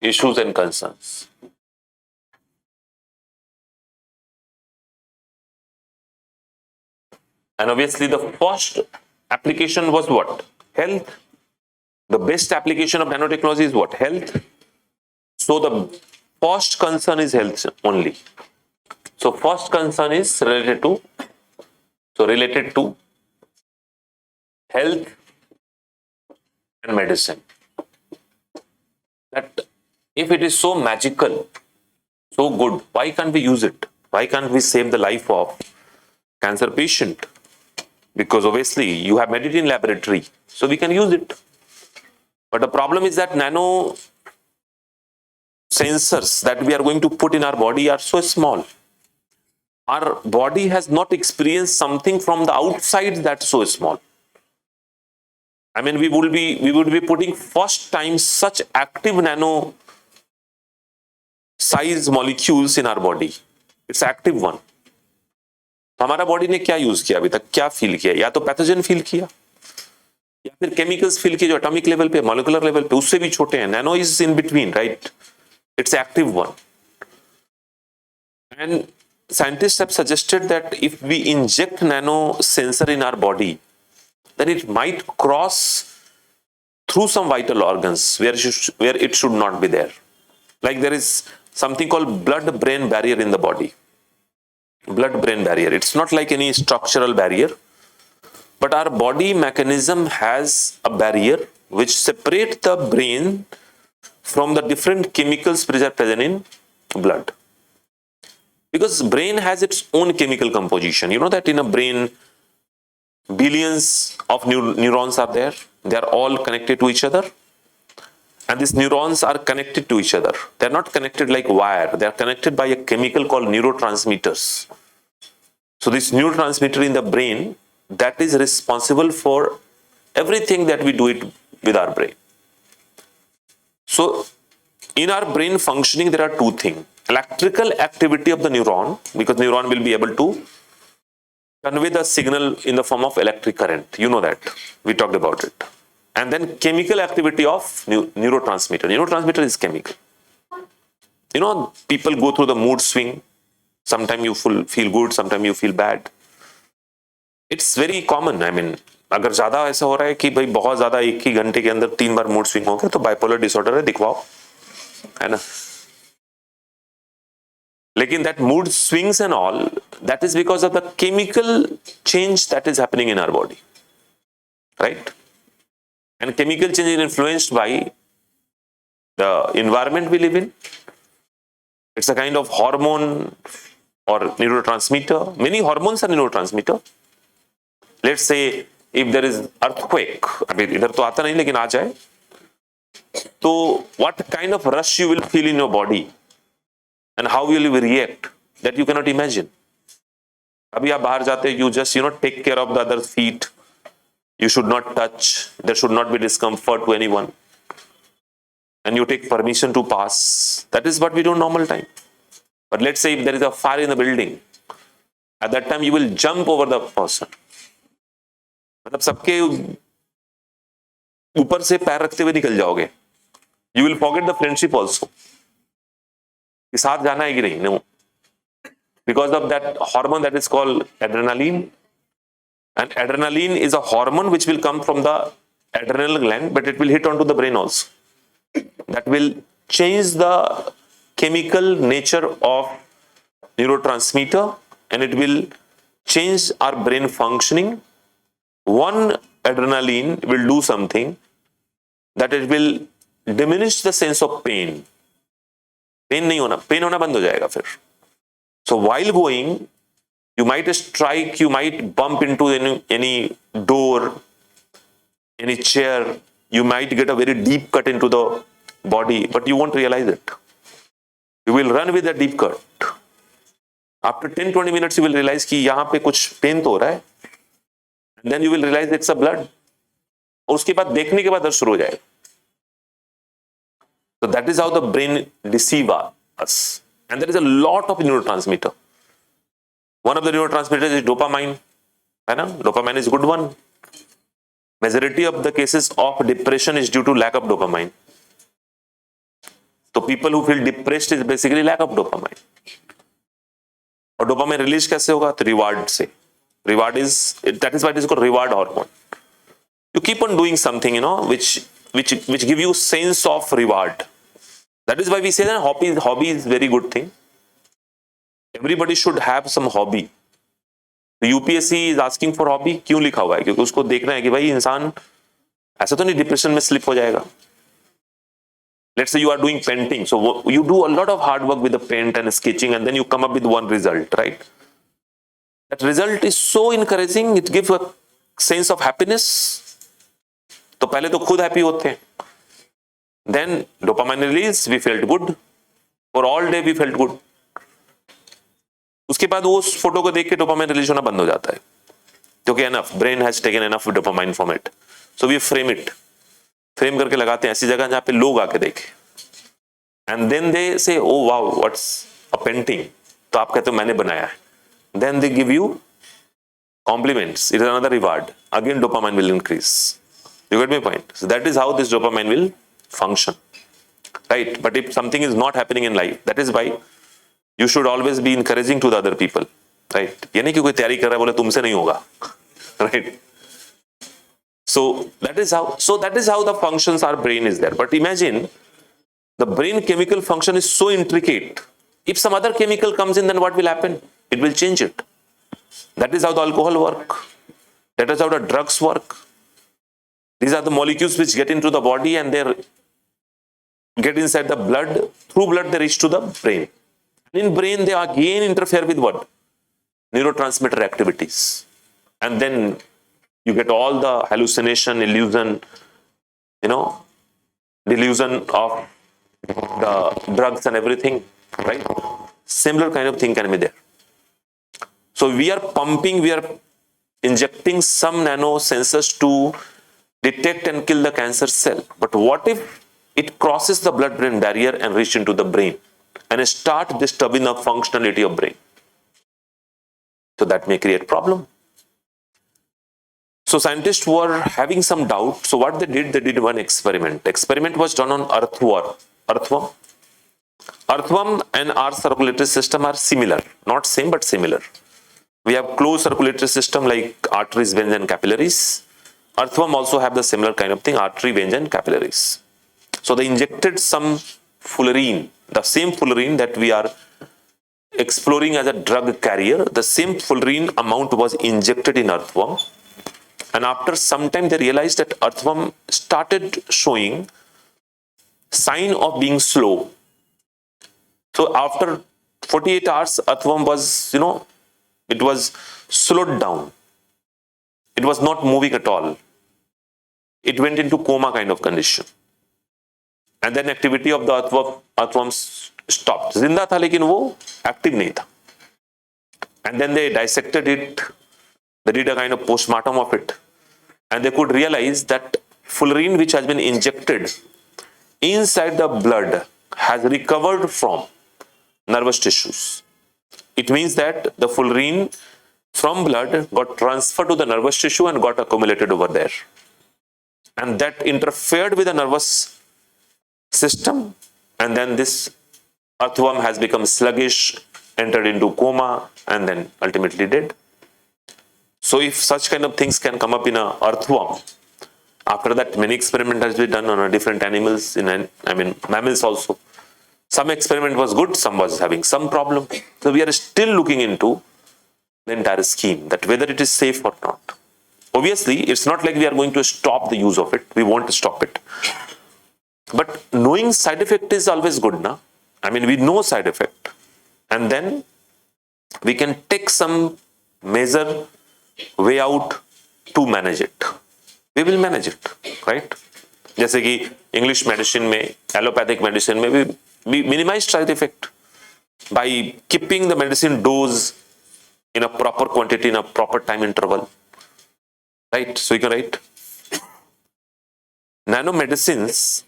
issues and concerns. And obviously the first application was what? Health. The best application of nanotechnology is what? Health. So the first concern is health only. So first concern is related to health and medicine. That if it is so magical, so good, why can't we use it? Why can't we save the life of cancer patient? Because obviously you have made it in laboratory, so we can use it. But the problem is that nano sensors that we are going to put in our body are so small. Our body has not experienced something from the outside that's so small. I mean, we would be putting first time such active nano size molecules in our body. It's active one. हमारा body ने क्या use किया अभी तक, क्या feel किया? या तो पैथोजन फील किया या फिर केमिकल्स फील किए जो एटॉमिक लेवल पे, मॉलिक्यूलर लेवल पे उससे भी छोटे हैं. Nano is in between, right? It's active one. And scientists have suggested that if we inject nano sensor in our body, then it might cross through some vital organs where it should not be there. Like there is something called blood-brain barrier in the body. Blood-brain barrier. It's not like any structural barrier, but our body mechanism has a barrier which separates the brain from the different chemicals which are present in blood. Because brain has its own chemical composition. You know that in a brain, billions of neurons are there. They are all connected to each other. And these neurons are connected to each other. They are not connected like wire. They are connected by a chemical called neurotransmitters. So this neurotransmitter in the brain, that is responsible for everything that we do it with our brain. So in our brain functioning, there are two things. Electrical activity of the neuron, because neuron will be able to convey the signal in the form of electric current. You know that. We talked about it. And then chemical activity of neurotransmitter. Neurotransmitter is chemical. You know, people go through the mood swing. Sometimes you feel good, sometimes you feel bad. It's very common. I mean, अगर ज्यादा ऐसा हो रहा है कि भाई बहुत ज्यादा एक ही घंटे के अंदर 3 बार मूड स्विंग हो गया तो बाइपोलर डिसऑर्डर है, दिखवाओ, है ना? लेकिन that mood swings and all, that is because of the chemical change that is happening in our body, right? And chemical change is influenced by the environment we live in. It's a kind of hormone or neurotransmitter. Many hormones are neurotransmitter. Let's say if there is earthquake, अभी इधर तो आता नहीं लेकिन आ जाए, तो what kind of rush you will feel in your body and how will you react, that you cannot imagine. अभी आप बाहर जाते, you just take care of the other feet. You should not touch. There should not be discomfort to anyone. And you take permission to pass. That is what we do in normal time. But let's say if there is a fire in the building, at that time you will jump over the person. मतलब सबके ऊपर से पैर रखते हुए निकल जाओगे. You will forget the friendship also. कि साथ जाना है कि नहीं? No. Because of that hormone that is called adrenaline. And adrenaline is a hormone which will come from the adrenal gland, but it will hit onto the brain also. That will change the chemical nature of neurotransmitter and it will change our brain functioning. One adrenaline will do something that it will diminish the sense of pain. Pain नहीं होना, pain होना बंद हो जाएगा फिर. So while going, you might strike, you might bump into any door, any chair, you might get a very deep cut into the body, but you won't realize it. You will run with a deep cut. After 10-20 minutes, you will realize कि यहाँ पे कुछ pen तो हो रहा है. And then you will realize it's a blood. और उसके बाद देखने के बाद दर्द शुरू हो जाएगा. So that is how the brain deceive us. And there is a lot of neurotransmitter. One of the neurotransmitters is dopamine. है ना? Dopamine is a good one. Majority of the cases of depression is due to lack of dopamine. तो people who feel depressed is basically lack of dopamine. और dopamine release कैसे होगा? तो reward से. Reward is, that is why it is called reward hormone. You keep on doing something, which give you sense of reward. That is why we say that hobby is very good thing. Everybody should have some hobby. तो UPSC is asking for hobby. क्यों लिखा हुआ है? क्योंकि उसको देखना है कि भाई इंसान ऐसा तो नहीं डिप्रेशन में स्लिप हो जाएगा. Let's say you are doing painting, so you do a lot of hard work with the paint and sketching, and then you come up with one result, right? That result is so encouraging, it gives a sense of happiness. तो पहले तो खुद happy होते हैं, then dopamine release, we felt good, for all day we felt good. उसके बाद उस photo को देख के डोपामाइन रिलीज होना बंद हो जाता है, क्योंकि enough, brain has taken enough dopamine from it. So we frame it, frame करके लगाते हैं ऐसी जगह जहां पे लोग आके देखें, and then they say oh wow what's a painting. तो आप कहते हो मैंने बनाया है, then they give you compliments, it is another reward, again dopamine will increase. You get my point? So that is how this dopamine will function, right? But if something is not happening in life, that is why you should always be encouraging to the other people, right? ये नहीं कि कोई तैयारी कर रहा है बोले तुमसे नहीं होगा, right? So that is how the functions our brain is there. But imagine the brain chemical function is so intricate. If some other chemical comes in, then what will happen? It will change it. That is how the alcohol work. That is how the drugs work. These are the molecules which get into the body and they get inside the blood. Through blood they reach to the brain. In brain they again interfere with what? Neurotransmitter activities, and then you get all the hallucination, illusion, delusion of the drugs and everything, right? Similar kind of thing can be there. So we are injecting some nano sensors to detect and kill the cancer cell. But what if it crosses the blood-brain barrier and reach into the brain and start disturbing the functionality of brain? So that may create problem. So scientists were having some doubt. So what they did one experiment. Experiment was done on earthworm. Earthworm and our circulatory system are similar, not same but similar. We have closed circulatory system like arteries, veins and capillaries. Earthworm also have the similar kind of thing, artery, veins and capillaries. So they injected some fullerene, the same fullerene that we are exploring as a drug carrier. The same fullerene amount was injected in earthworm, and after some time they realized that earthworm started showing sign of being slow. So after 48 hours earthworm was, it was slowed down. It was not moving at all. It went into coma kind of condition. And then activity of the earthworm stopped. जिंदा था लेकिन वो active नहीं था. And then they dissected it. They did a kind of postmortem of it, and they could realize that fullerene which has been injected inside the blood has recovered from nervous tissues. It means that the fullerene from blood got transferred to the nervous tissue and got accumulated over there, and that interfered with the nervous system, and then this earthworm has become sluggish, entered into coma, and then ultimately dead. So if such kind of things can come up in a earthworm, after that many experiments has been done on different animals, mammals also. Some experiment was good, some was having some problem. So we are still looking into the entire scheme, that whether it is safe or not. Obviously it's not like we are going to stop the use of it, we want to stop it. But knowing side effect is always good, na? We know side effect, and then we can take some measure way out to manage it. We will manage it, right? जैसे कि English medicine में, allopathic medicine में we minimize side effect by keeping the medicine dose in a proper quantity, in a proper time interval, right? So you can write nanomedicines